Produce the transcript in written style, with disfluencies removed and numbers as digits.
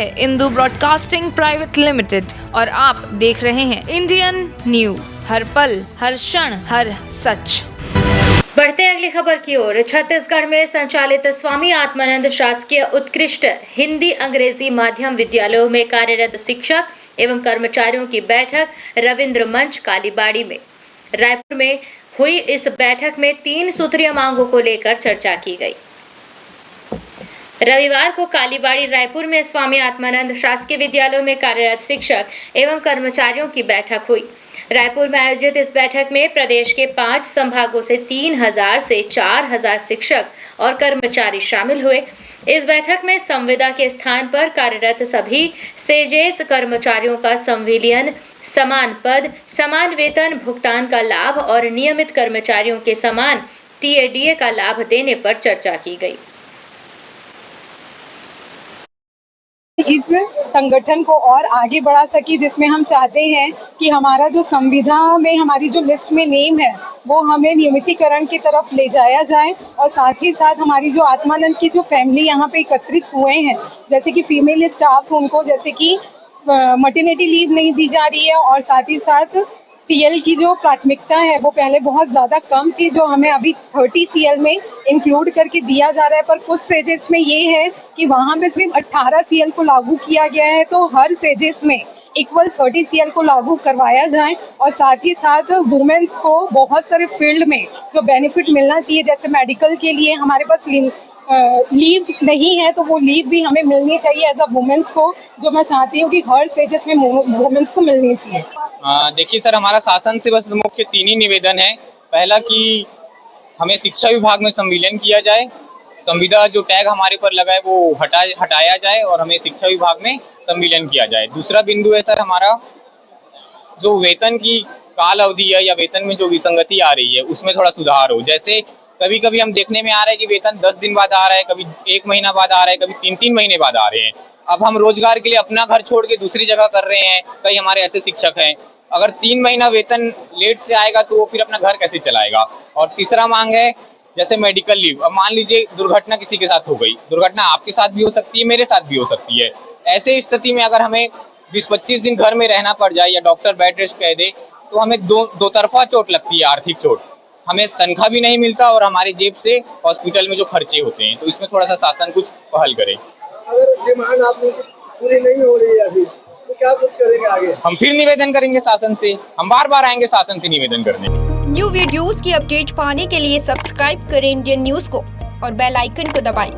है Indu broadcasting private limited और आप देख रहे हैं इंडियन न्यूज, हर पल, हर क्षण, हर सच। बढ़ते अगली खबर की ओर। छत्तीसगढ़ में संचालित स्वामी आत्मानंद शासकीय उत्कृष्ट हिंदी अंग्रेजी माध्यम विद्यालयों में कार्यरत शिक्षक एवं कर्मचारियों की बैठक रविंद्र मंच कालीबाड़ी में। रायपुर में हुई इस बैठक में 3 सूत्रीय मांगों को लेकर चर्चा की गई। रविवार को कालीबाड़ी रायपुर में स्वामी आत्मानंद शासकीय विद्यालयों में कार्यरत शिक्षक एवं कर्मचारियों की बैठक हुई। रायपुर में आयोजित इस बैठक में प्रदेश के 5 संभागों से 3000 से 4000 शिक्षक और कर्मचारी शामिल हुए। इस बैठक में संविदा के स्थान पर कार्यरत सभी सेजेस कर्मचारियों का संविलियन, समान पद, समान वेतन भुगतान का लाभ और नियमित कर्मचारियों के समान टीएडीए का लाभ देने पर चर्चा की गई। इस संगठन को और आगे बढ़ा सके, जिसमें हम चाहते हैं कि हमारा जो संविदा में हमारी जो लिस्ट में नेम है वो हमें नियमितीकरण की तरफ ले जाया जाए और साथ ही साथ हमारी जो आत्मानंद की जो फैमिली यहाँ पे एकत्रित हुए हैं, जैसे कि फीमेल स्टाफ, उनको जैसे कि मैटरनिटी लीव नहीं दी जा रही है और साथ ही साथ सीएल की जो प्राथमिकता है वो पहले बहुत ज़्यादा कम थी, जो हमें अभी 30 सीएल में इंक्लूड करके दिया जा रहा है। पर कुछ सेजेस में ये है कि वहाँ पे सिर्फ 18 सीएल को लागू किया गया है, तो हर सेजेस में इक्वल 30 सीएल को लागू करवाया जाए और साथ ही साथ वुमेन्स को बहुत सारे फील्ड में जो बेनिफिट मिलना चाहिए, जैसे मेडिकल के लिए हमारे पास लीव नहीं है तो वो लीव भी हमें मिलनी चाहिए एज अ वुमेन्स को, जो मैं चाहती हूँ कि हर स्टेजेस में वुमेन्स को मिलनी चाहिए। देखिए सर, हमारा शासन से बस मुख्य 3 ही निवेदन है। पहला कि हमें शिक्षा विभाग में संविलियन किया जाए, संविदा जो टैग हमारे पर लगा है वो हटाया जाए और हमें शिक्षा विभाग में संविलियन किया जाए। दूसरा बिंदु है सर हमारा जो वेतन की काल अवधि है या वेतन में जो विसंगति आ रही है उसमें थोड़ा सुधार हो। जैसे कभी कभी हम देखने में आ रहा है कि वेतन 10 दिन बाद आ रहा है, कभी 1 महीना बाद आ रहा है, कभी 3-3 महीने बाद आ रहे हैं। अब हम रोजगार के लिए अपना घर छोड़ के दूसरी जगह कर रहे हैं। कई हमारे ऐसे शिक्षक हैं, अगर 3 महीना वेतन लेट से आएगा तो वो फिर अपना घर कैसे चलाएगा। और तीसरा मांग है जैसे मेडिकल लीव। अब मान लीजिए दुर्घटना किसी के साथ हो गई, दुर्घटना आपके साथ भी हो सकती है, मेरे साथ भी हो सकती है। ऐसे स्थिति में अगर हमें 20-25 दिन घर में रहना पड़ जाए या डॉक्टर बेड रेस्ट कह दे तो हमें दो तरफा चोट लगती है, आर्थिक चोट। हमें तनख्वाह भी नहीं मिलता और हमारी जेब से हॉस्पिटल में जो खर्चे होते हैं, तो इसमें थोड़ा सा शासन कुछ पहल करे। अगर डिमांड आप लोग पूरी नहीं हो रही है अभी तो क्या कुछ करेंगे आगे? हम फिर निवेदन करेंगे शासन से, हम बार आएंगे शासन से निवेदन करने। न्यू वीडियोस की अपडेट पाने के लिए सब्सक्राइब करें इंडियन न्यूज को और बेल आइकन को दबाएं।